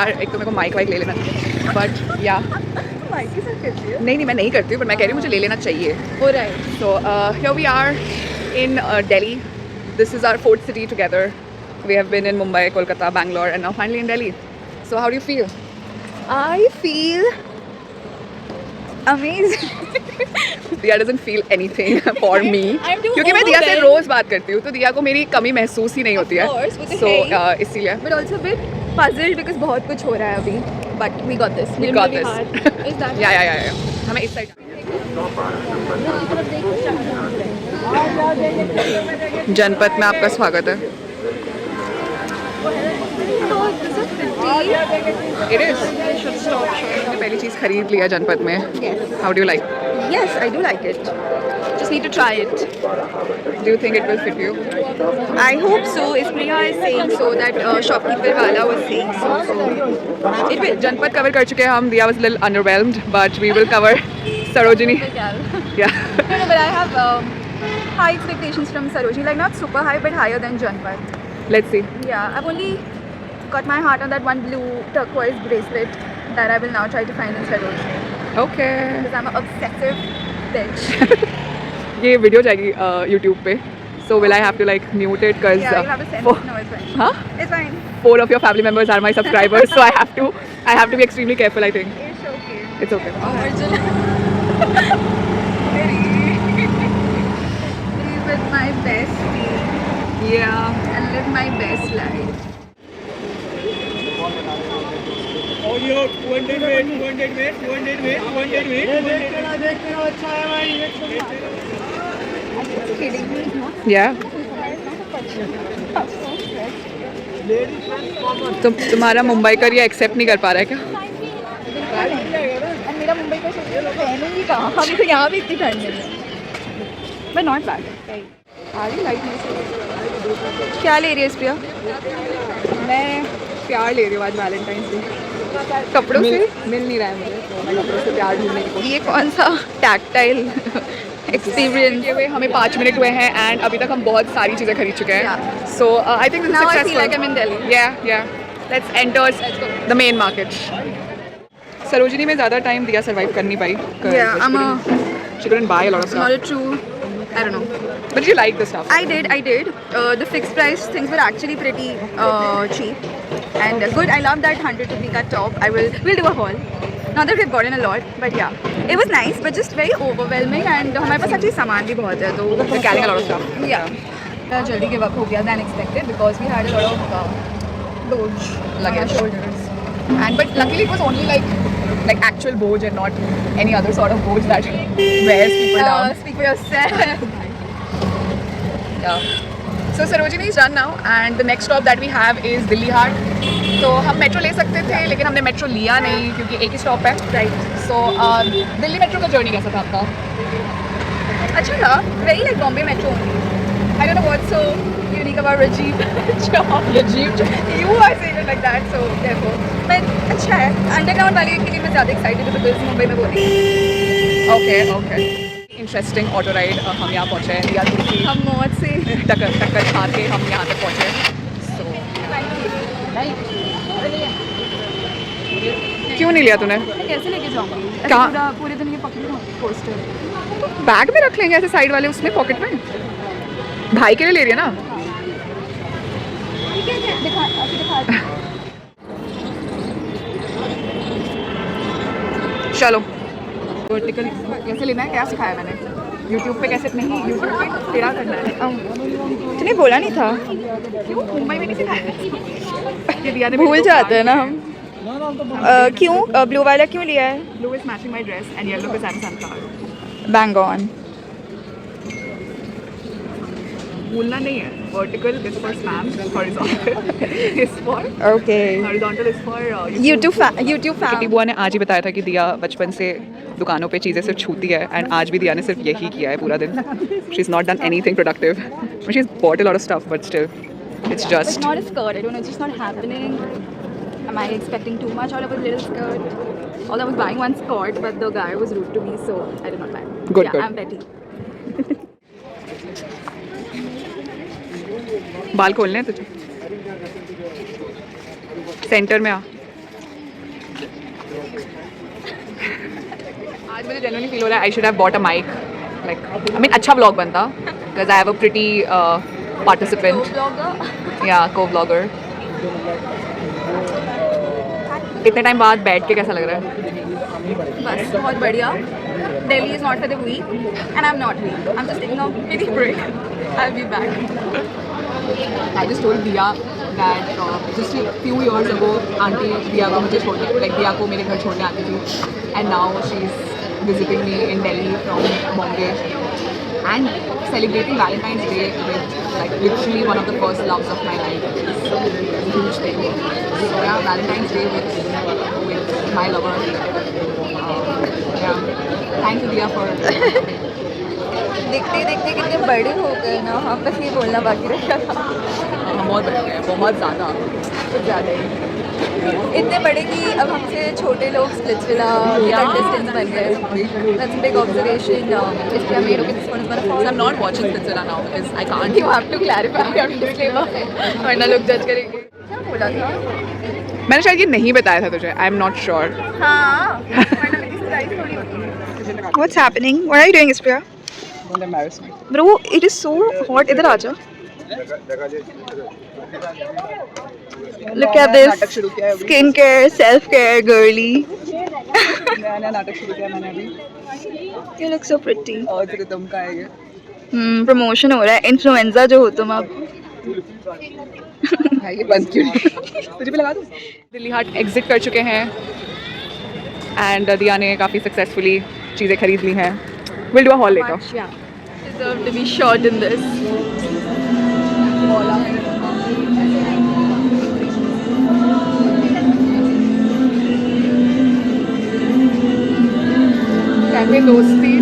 यार एक तो मेरे को माइक वाइक ले लेना चाहिए, बट या माइक के साथ करती है? नहीं मैं नहीं करती हूँ, पर मैं कह रही हूँ मुझे ले लेना चाहिए। Alright. So here we are in Delhi. This is our fourth city together. We have been in Mumbai, Kolkata, Bangalore, and now finally in Delhi. So how do you feel? I feel amazing. दिया doesn't feel anything for me. I'm too क्योंकि मैं दिया से overwhelmed. रोज बात करती हूँ, तो दिया को मेरी कमी महसूस ही नहीं होती है। Of course, वो तो So है ही. इसीलिए But also a bit puzzled because बहुत कुछ हो रहा है अभी. But we got this. We Didn't got really this. hard. Is that? या हमें इस साइड जनपद में आपका स्वागत है। So this is 50. It is. Should stop. हमने पहली चीज़ खरीद लिया जनपद में। Yes. How do you like? Yes, I do like it. Just need to try it. Do you think it will fit you? I hope so. Ispriya is saying so. That shopkeeper wala was saying so. It will. जनपद cover कर चुके हैं हम। दिया was a little underwhelmed, but we will cover Sarojini. Yeah. No, but I have high expectations from Sarojini. Like not super high, but higher than Janpad. Let's see. Yeah, I've only got my heart on that one blue turquoise bracelet that I will now try to find in Sarojini. Okay. Because I'm an obsessive bitch. ये video जाएगी YouTube पे. So will I have to like mute it? Cause Yeah, you have to send it. No, it's fine. Huh? It's fine. 4 of your family members are my subscribers, so I have to be extremely careful. I think It's okay. it's okay. Be with my bestie Yeah. and live my best life. Audio 200 wait 200 wait 200 wait 200 wait Kidding me, no? Yeah. तुम्हारा मुंबई का ये accept नहीं कर पा रहा है क्या? और मेरा मुंबई का शरीर पहनूंगी कहाँ? अभी तो यहाँ भी इतनी ठंड नहीं है. But not bad. Are you like me? क्या ले रही है प्रिया? मैं प्यार ले रही हूँ आज वैलेंटाइंस डे। कपड़ों से मिल नहीं रहा है मुझे, तो मैं कपड़ों से प्यार ढूंढने की कोशिश ये कौन सा टैक्टाइल एक्सपीरियंस? किए हुए हमें 5 मिनट हुए हैं एंड अभी तक हम बहुत सारी चीज़ें खरीद चुके हैं। Yeah. So I think Now I feel like I'm in Delhi. Yeah. Let's enter the main market. Sarojini में ज़्यादा टाइम दिया सर्वाइव कर नहीं पाई। Yeah, I'm She couldn't buy a lot of stuff. not a true. I don't know. But you like the stuff. I did. The fixed price things were actually pretty cheap and good. I love that 100 rupee ka top. We'll do a haul. Not that we've gotten a lot, but yeah, it was nice, but just very overwhelming. And हमारे पास actually सामान भी बहुत है, तो We're carrying a lot of stuff. yeah. जल्दी give up हो गया than expected because we had a lot of luggage on our Luggage. shoulders. But luckily it was only like actual Boj and not any other sort of Boj that wears people down. Speak for yourself. Yeah. So Sarojini is done now and the next stop that we have is Delhi Haat. तो हम metro ले सकते थे लेकिन हमने metro लिया नहीं क्योंकि एक ही स्टॉप है। Right. सो दिल्ली मेट्रो का जर्नी कैसा था आपका? अच्छा था. Very like Bombay Metro only. I don't know what's so unique about Rajiv job. Rajiv You are saying it like that, so therefore. But अच्छा है. Underground वाले के लिए मैं ज़्यादा excited हूँ because मुंबई में वो नहीं. ओके इंटरेस्टिंग ऑटो राइड हम यहाँ पहुँचे हैं दिया की हम मौत से टक्कर खा के हम यहाँ तक पहुँचे। सो क्यों नहीं लिया तूने? मैं कैसे लेके जाऊँगी? ऐसे कहाँ? पूरे दिन ये पकड़ी रहूँगी पोस्टर. बैग में रख लेंगे ऐसे साइड वाले उसमें पॉकेट में। भाई के लिए ले रही है ना? ठीक है दिखा. चलो वर्टिकल कैसे लेना है क्या सिखाया मैंने YouTube पे कैसे नहीं YouTube पे टेढ़ा करना है। तूने बोला नहीं था. क्यों मुंबई में नहीं सिखाया? ये दिया ने भूल जाते हैं ना हम. क्यों ब्लू वाला क्यों लिया है? Blue is matching my dress and yellow is sunflower. Bang on. भूलना नहीं है vertical is for spam, horizontal is for Okay. Horizontal is for YouTube kitty fan. बुआ ने आज ही बताया था कि दिया बचपन से दुकानों पे चीज़ें सिर्फ छूती है एंड आज भी दिया ने सिर्फ यही किया है पूरा दिन। She is not done anything productive, she is bought a lot of stuff but still it's But just not a skirt. I don't know. It's just not happening. Am I expecting too much out of a little skirt? Although I was buying one skirt, but the guy was rude to me, so I did not buy. Good, Yeah, good. I'm petty. बाल खोलने हैं तुझे? Centre में आ। आज मुझे genuinely feel हो रहा है I should have bought a mic. Like, I mean अच्छा vlog बनता because I have a pretty participant. Blogger Yeah, co-vlogger. इतने टाइम बाद बैठ के कैसा लग रहा है? बस बहुत बढ़िया. Delhi is not for the weak and I'm not weak. I'm just taking a mini break. I'll be back. I just told Diya that just a few years ago aunty दिया को मुझे छोड़ने like दिया को मेरे घर छोड़ने आती थी and now she's visiting me in Delhi from Bombay and celebrating Valentine's Day with like literally one of the first loves of my life is a huge thing. So yeah, Valentine's Day with my lover. Yeah, thank you Diya for देखते देखते कितने बड़े हो गए ना. हाँ बस ये बोलना बाकी रह गया था. बहुत बढ़िया है, बहुत ज़्यादा. कुछ ज़्यादा ही. इतने बड़े कि अब हमसे छोटे लोग स्प्लिट्सविला कंटेस्टेंट्स बन गए. That's a big observation. इसलिए I'm made this one is gonna So fall. I'm not watching Splitsvilla now because I can't. You have to clarify your disclaimer. वरना लोग जज करेंगे. क्या बोला था? मैंने शायद ये नहीं बताया था तुझे. I am not sure. हाँ. वरना मेरी surprise थोड़ी होती. What's happening? What are you doing, Ispria? Don't embarrass me. Bro, it is so hot. इधर आ जा. Look at नाटक this. शुरू किया है अभी. Skincare, self-care, girly. नया नाटक शुरू किया मैंने अभी. You look so pretty. और तेरे दम का है ये. प्रमोशन हो रहा है. इन्फ्लुएंजा जो हो तुम अब. भाई ये बंद क्यों नहीं? तुझे भी लगा दूँ? दिल्ली हाट एग्जिट कर चुके हैं एंड दिया ने काफ़ी सक्सेसफुली चीज़ें खरीद ली हैं. Will do a haul later. Deserve to be shot in this. Cafe Dosti.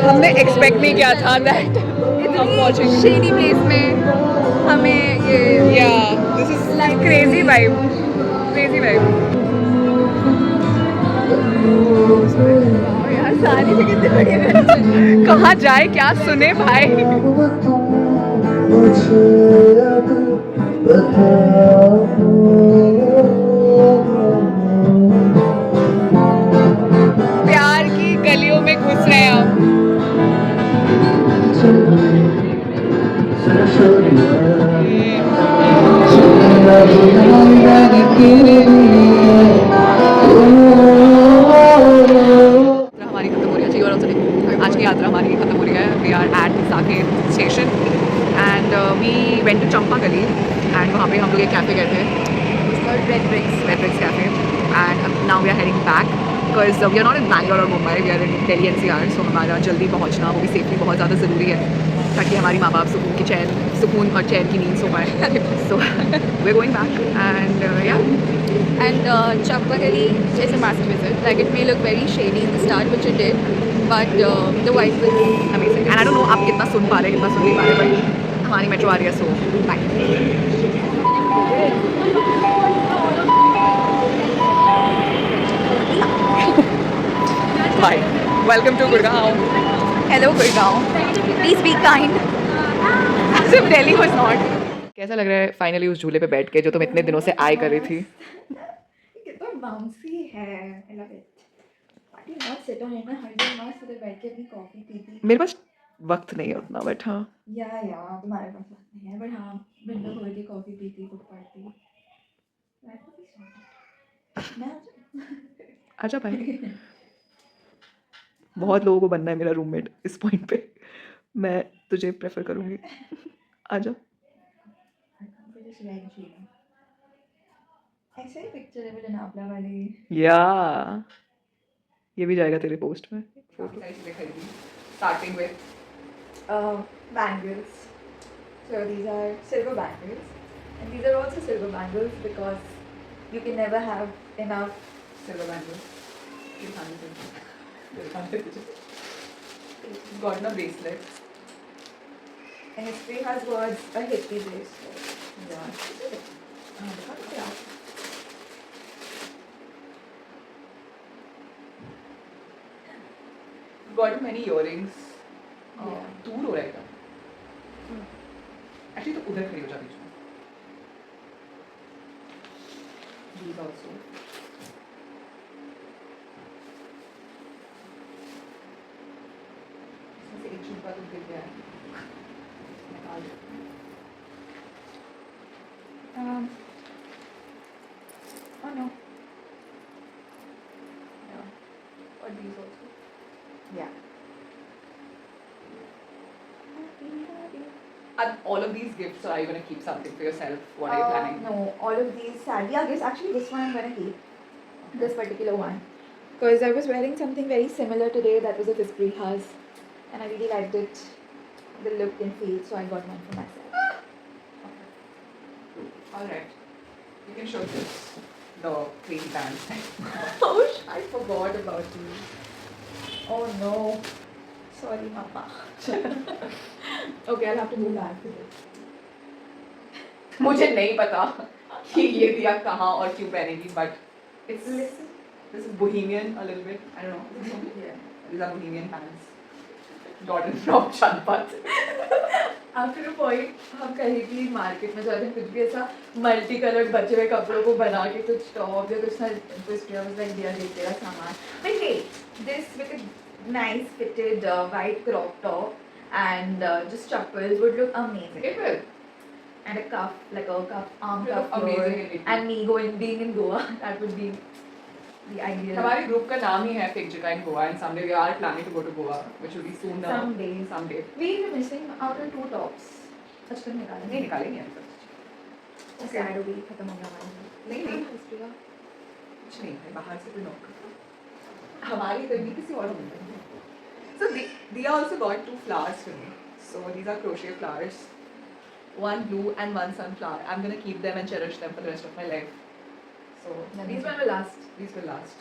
हमने एक्सपेक्ट नहीं किया था दैट हम पहुंचेंगे. Shady place में हमें ये Yeah, this is like crazy vibe. Crazy vibe. यार सारी भी कितने बड़ी है. कहाँ जाए क्या सुने भाई. प्यार की गलियों में घुस रहे हैं हम. हमारी खत्म हो रही है. चाहिए और आज की यात्रा हमारी खत्म हो रही है. We are at Saket station and we went to Champa Gali and वहाँ पे हम लोग एक कैफ़े गए थे. Red bricks. Red Bricks Cafe, and now we are heading back because we are not in Bangalore or Mumbai, we are in Delhi NCR. So हमारा जल्दी पहुँचना वो भी सेफली बहुत ज़्यादा ज़रूरी है ताकि हमारी माँ बाप सुकून और चैन की नींद सो पाए. So we're going back and yeah. And Champagali is a must visit. Like it may look very shady in the start, which it did, but the vibe was Amazing. And I don't know आप कितना सुन पा रहे कितना सुन नहीं पा रहे, but हमारी metro आ रही है. So bye. Bye. Welcome to Gurgaon. hello Gurgaon. Please be kind. As if Delhi was not. कैसा लग रहा है फाइनली उस झूले पे बैठ के जो तुम इतने दिनों से आए कर रही थी? कितना bouncy है. I love it. Why do you not sit on it? मैं हर दिन मस्त उधर बैठ के अपनी कॉफी पीती. मेरे पास वक्त नहीं है उतना, बट हाँ या तुम्हारे पास वक्त नहीं है, बट हाँ विंडो खोल के कॉफी पीती, बुक पढ़ती. आजा भाई. बहुत लोगों को बनना है मेरा रूममेट इस पॉइंट पे. मैं तुझे प्रेफर करूँगी. आजा. ऐसे ही पिक्चर है लोनावला वाली. या ये भी जाएगा तेरे पोस्ट में. Starting with Bangles. So these are silver bangles, and these are also silver bangles because you can never have enough silver bangles. Got ना bracelet. And history has words a hippie bracelet. Yeah. got many earrings. Yeah. दूर हो रहा है एकदम. Actually तो उधर खड़ी हो जा बीच में. These also. इसमें से एक झुमका तो गिर गया है. निकाल दो. Oh no. Yeah. Or these also. Yeah. And all of these gifts, or are you going to keep something for yourself? What are you planning? No, all of these sadly, yeah, this actually this one I'm gonna keep. This particular one. Because I was wearing something very similar today that was a Fispri House. And I really liked it. The look and feel, so I got one for myself. All right. You can show this. The cream pants. Oh, I forgot about you. Oh no. Sorry, Mama. Okay, I'll have to go back to this. मुझे नहीं पता कि ये दिया कहाँ और क्यों पहनेगी, but it's Listen. this is bohemian a little bit. I don't know. Yeah. These are bohemian pants. Gotten from Chanpat. After a point हम कहीं भी मार्केट में जाते हैं कुछ भी ऐसा मल्टी कलर्ड बचे हुए कपड़ों को बना के कुछ टॉप या कुछ ना लाइक दिया देख तेरा सामान but wait this with a nice fitted white crop top and just chappals would look amazing It will. and a cuff like a cuff arm It will cuff look amazing amazing in it. and me being in Goa that would be the ideal हमारे group का नाम ही है Fake Jika in Goa, and someday we are planning to go to Goa, which will be soon now. Someday. Someday. we were missing out on 2 tops अच्छा तुम निकालेंगे नहीं निकालेंगे हम सब. सैड हो गई खत्म हो गया हमारा नहीं नहीं हिस्ट्री का कुछ नहीं है, बाहर से कोई नॉक करता. हमारी तो नहीं किसी और होता है. So Diya also got 2 flowers for me. So these are crochet flowers. One blue and one sunflower. I'm gonna keep them and cherish them for the rest of my life. So these one will last these will last.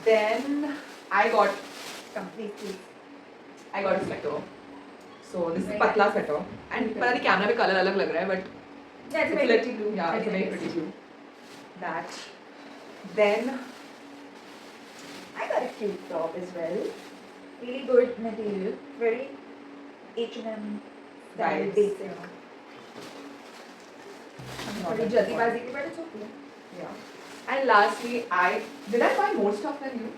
Then I got completely I got a sweater. So this is Very patla nice. sweater. And पता नहीं camera में colour अलग लग रहा है, but yeah it's it's very like- pretty blue Yeah, it's very pretty blue. That. Then I got a cute top as well really good material very H&M style Vibes. basic थोड़ी जल्दीबाजी की but it's okay yeah. And lastly, did I buy more stuff than you?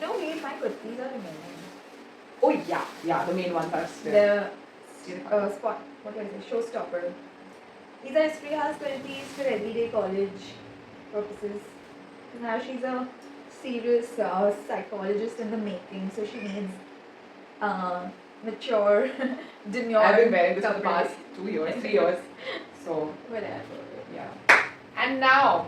no wait my kurtis are amazing Oh yeah, the main ones are still. the spot what was it showstopper these are Esprit House kurtis for everyday college purposes now she's a serious psychologist in the making so she needs mature demure I've been wearing this for the coverage. past 2 years, 3 years. So whatever yeah. And now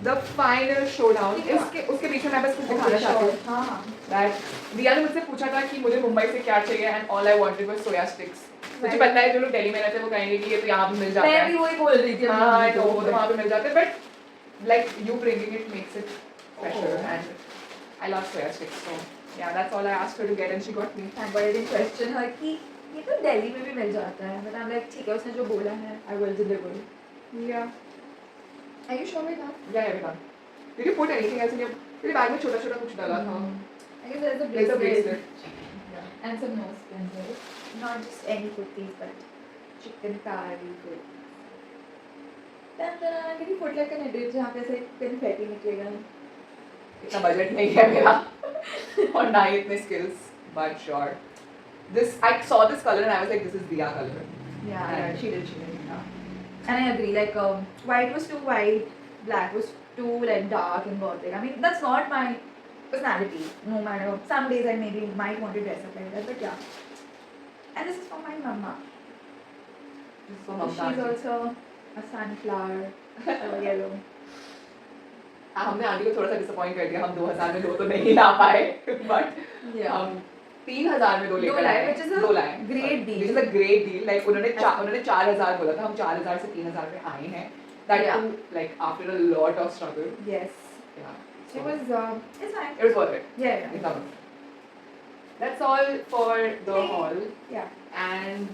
the final showdown. उसके बीच में मैं बस कुछ दिखाना चाहती हूँ. हाँ That दिया ने मुझसे पूछा था कि मुझे मुंबई से क्या चाहिए, and all I wanted was soya sticks. मुझे पता है जो लोग दिल्ली में रहते हैं वो कहेंगे कि ये तो यहाँ पे मिल जाता मैं है. भी वही बोल रही थी हाँ, I know, वो तो वहाँ पे मिल जाते हैं, but like you bringing it makes it special, and I love soya sticks. So yeah, that's all I asked her to get, and she got me. I didn't question her कि ये तो दिल्ली में भी मिल जाता है but I'm like ठीक है उसने जो बोला है I will deliver Yeah. Are you sure with that? Yeah, everyone. Did you put anything else in your? तेरे बैग में छोटा छोटा कुछ डाला था. I guess there's a There's a bracelet bracelet. and some nose pins right? Not just any kurtis but chicken curry kurtis then can you put like an edit जहाँ पे ऐसे confetti निकलेगा इतना बजट नहीं है मेरा और ना ही इतने skills, but sure. This I saw this color and I was like, this is Diya color. yeah she did yeah. And I agree like white was too white black was too like dark and gothic I mean that's not my personality no matter some days I maybe might want to dress up like that but yeah and this is for my mama This is for she's Mamta. also a sunflower yellow हमने aunty को थोड़ा सा disappoint कर दिया. हम 2000 में 2 तो नहीं ला पाए, but yeah हम 3000 में 2 लेकर लाए, आए. which is a 2 लाए. great deal. Which is a great deal. Like उन्होंने 4000 बोला था, हम 4000 से 3000 पे आए हैं. That Yeah. too, like after a lot of struggle. yes Yeah. it So, was it's fine it was worth it. yeah It's not worth it. That's all for the haul. yeah And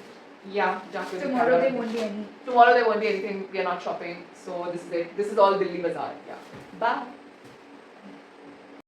yeah, Jack will be tomorrow covered. there won't be any Tomorrow there won't be anything. We are not shopping. So this is it. This is all Delhi Bazaar. Yeah. Bye.